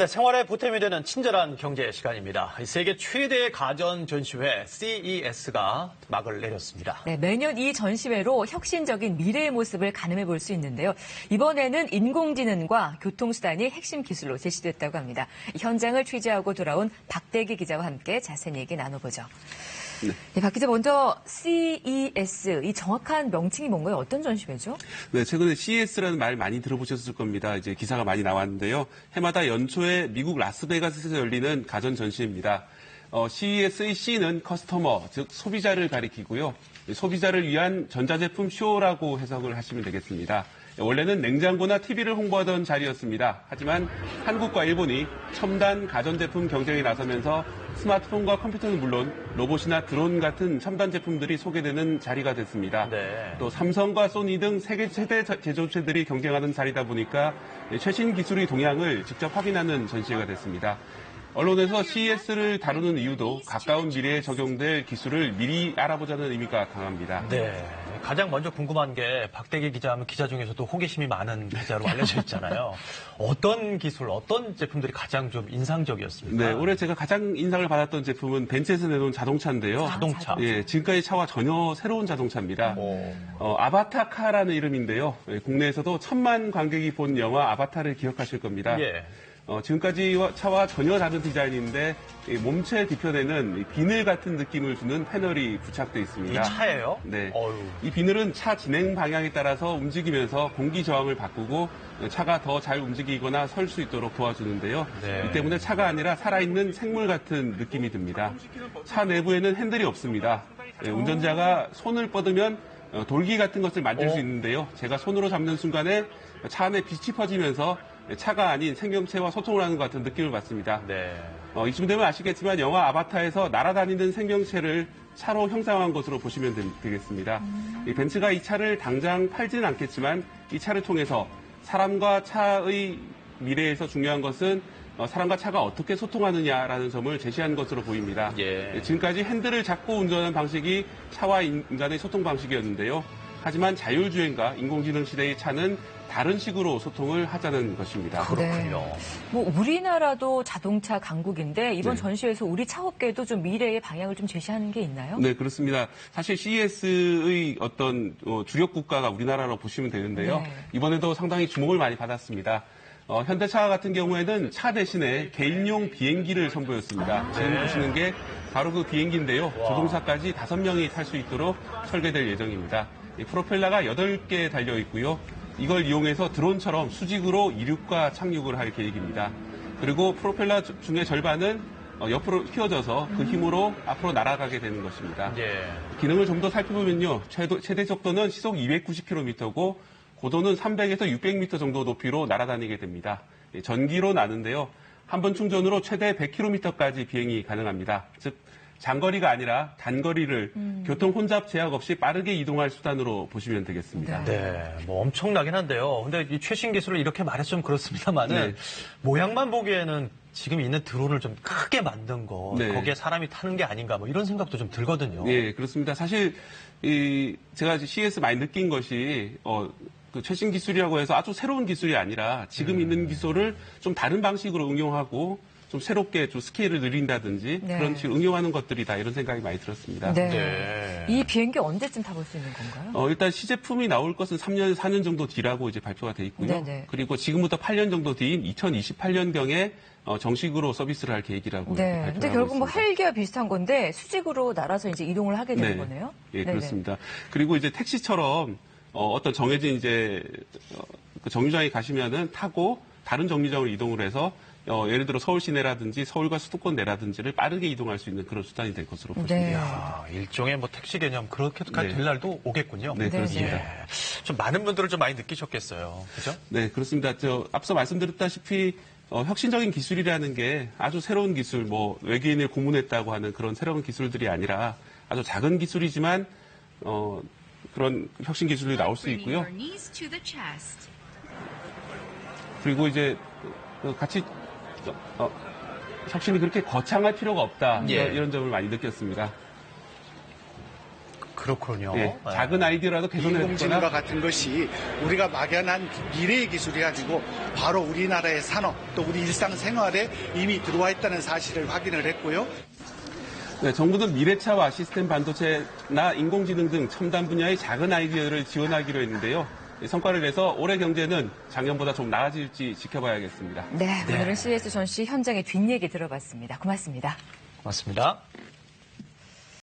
네, 생활에 보탬이 되는 친절한 경제 시간입니다. 세계 최대의 가전 전시회 CES가 막을 내렸습니다. 네, 매년 이 전시회로 혁신적인 미래의 모습을 가늠해 볼 수 있는데요. 이번에는 인공지능과 교통수단이 핵심 기술로 제시됐다고 합니다. 현장을 취재하고 돌아온 박대기 기자와 함께 자세히 얘기 나눠보죠. 네, 박 기자, 먼저 CES, 이 정확한 명칭이 뭔가요? 어떤 전시회죠? 네, 최근에 CES라는 말 많이 들어보셨을 겁니다. 이제 기사가 많이 나왔는데요. 해마다 연초에 미국 라스베가스에서 열리는 가전 전시입니다. CES의 C는 커스터머, 즉 소비자를 가리키고요. 소비자를 위한 전자제품 쇼라고 해석을 하시면 되겠습니다. 원래는 냉장고나 TV를 홍보하던 자리였습니다. 하지만 한국과 일본이 첨단 가전제품 경쟁에 나서면서 스마트폰과 컴퓨터는 물론 로봇이나 드론 같은 첨단 제품들이 소개되는 자리가 됐습니다. 네. 또 삼성과 소니 등 세계 최대 제조업체들이 경쟁하는 자리다 보니까 최신 기술의 동향을 직접 확인하는 전시회가 됐습니다. 언론에서 CES를 다루는 이유도 가까운 미래에 적용될 기술을 미리 알아보자는 의미가 강합니다. 네. 가장 먼저 궁금한 게 박대기 기자 하면 기자 중에서도 호기심이 많은 기자로 알려져 있잖아요. 어떤 기술, 어떤 제품들이 가장 좀 인상적이었습니까? 네, 올해 제가 가장 인상을 받았던 제품은 벤츠에서 내놓은 자동차인데요. 자동차. 예, 지금까지 차와 전혀 새로운 자동차입니다. 아바타카라는 이름인데요. 국내에서도 1,000만 관객이 본 영화 아바타를 기억하실 겁니다. 예. 지금까지 차와 전혀 다른 디자인인데 몸체 뒤편에는 비늘 같은 느낌을 주는 패널이 부착되어 있습니다. 이 차예요? 네. 어휴. 이 비늘은 차 진행 방향에 따라서 움직이면서 공기 저항을 바꾸고 차가 더 잘 움직이거나 설 수 있도록 도와주는데요. 네. 이 때문에 차가 아니라 살아있는 생물 같은 느낌이 듭니다. 차 내부에는 핸들이 없습니다. 운전자가 손을 뻗으면 돌기 같은 것을 만질 수 있는데요. 제가 손으로 잡는 순간에 차 안에 빛이 퍼지면서 차가 아닌 생명체와 소통을 하는 것 같은 느낌을 받습니다. 네. 이쯤 되면 아시겠지만 영화 아바타에서 날아다니는 생명체를 차로 형상화한 것으로 보시면 되겠습니다. 이 벤츠가 이 차를 당장 팔지는 않겠지만 이 차를 통해서 사람과 차의 미래에서 중요한 것은 사람과 차가 어떻게 소통하느냐라는 점을 제시한 것으로 보입니다. 예. 지금까지 핸들을 잡고 운전하는 방식이 차와 인간의 소통 방식이었는데요. 하지만 자율주행과 인공지능 시대의 차는 다른 식으로 소통을 하자는 것입니다. 그렇군요. 네. 뭐 우리나라도 자동차 강국인데 이번 네. 전시회에서 우리 차 업계도 좀 미래의 방향을 좀 제시하는 게 있나요? 네, 그렇습니다. 사실 CES의 어떤 주력 국가가 우리나라로 보시면 되는데요. 네. 이번에도 상당히 주목을 많이 받았습니다. 현대차 같은 경우에는 차 대신에 개인용 비행기를 선보였습니다. 지금 보시는 게 바로 그 비행기인데요. 조종사까지 5명이 탈 수 있도록 설계될 예정입니다. 이 프로펠러가 8개 달려 있고요. 이걸 이용해서 드론처럼 수직으로 이륙과 착륙을 할 계획입니다. 그리고 프로펠러 중에 절반은 옆으로 휘어져서 그 힘으로 앞으로 날아가게 되는 것입니다. 예. 기능을 좀 더 살펴보면요. 최대 속도는 시속 290km고 고도는 300에서 600m 정도 높이로 날아다니게 됩니다. 전기로 나는데요. 한 번 충전으로 최대 100km까지 비행이 가능합니다. 즉 장거리가 아니라 단거리를 교통 혼잡 제약 없이 빠르게 이동할 수단으로 보시면 되겠습니다. 네, 뭐 엄청나긴 한데요. 근데 이 최신 기술을 이렇게 말했으면 그렇습니다만은 네. 모양만 보기에는 지금 있는 드론을 좀 크게 만든 거, 네. 거기에 사람이 타는 게 아닌가 뭐 이런 생각도 좀 들거든요. 네, 그렇습니다. 사실 제가 CES 많이 느낀 것이 그 최신 기술이라고 해서 아주 새로운 기술이 아니라 지금 있는 기술을 좀 다른 방식으로 응용하고 좀 새롭게 좀 스케일을 늘린다든지 네. 그런 식으로 응용하는 것들이다 이런 생각이 많이 들었습니다. 네. 네. 이 비행기 언제쯤 타볼 수 있는 건가요? 일단 시제품이 나올 것은 3년, 4년 정도 뒤라고 이제 발표가 돼 있고요. 네네. 그리고 지금부터 8년 정도 뒤인 2028년경에 정식으로 서비스를 할 계획이라고 이렇게 네. 발표를 근데 하고 결국 뭐 있습니다. 헬기와 비슷한 건데 수직으로 날아서 이제 이동을 하게 되는 네. 거네요. 예, 네네. 그렇습니다. 그리고 이제 택시처럼 어떤 정해진 이제 그 정류장에 가시면은 타고 다른 정류장으로 이동을 해서 예를 들어 서울 시내라든지 서울과 수도권 내라든지를 빠르게 이동할 수 있는 그런 수단이 될 것으로 보십니다. 네. 야, 일종의 뭐 택시 개념 그렇게까지 네. 될 날도 오겠군요. 네, 그렇습니다. 예. 좀 많은 분들을 좀 많이 느끼셨겠어요. 그죠? 네, 그렇습니다. 앞서 말씀드렸다시피 혁신적인 기술이라는 게 아주 새로운 기술, 뭐 외계인을 고문했다고 하는 그런 새로운 기술들이 아니라 아주 작은 기술이지만 그런 혁신 기술이 나올 수 있고요. 그리고 이제 같이 혁신이 그렇게 거창할 필요가 없다. 예. 이런 점을 많이 느꼈습니다. 그렇군요. 예, 네. 작은 아이디어라도 개선을 인공지능과 했거나 같은 것이 우리가 막연한 미래의 기술이 아니고 바로 우리나라의 산업 또 우리 일상생활에 이미 들어와 있다는 사실을 확인을 했고요. 네, 정부는 미래차와 시스템 반도체나 인공지능 등 첨단 분야의 작은 아이디어를 지원하기로 했는데요. 성과를 내서 올해 경제는 작년보다 좀 나아질지 지켜봐야겠습니다. 네, 오늘은 CES 전시 현장의 뒷얘기 들어봤습니다. 고맙습니다. 맞습니다.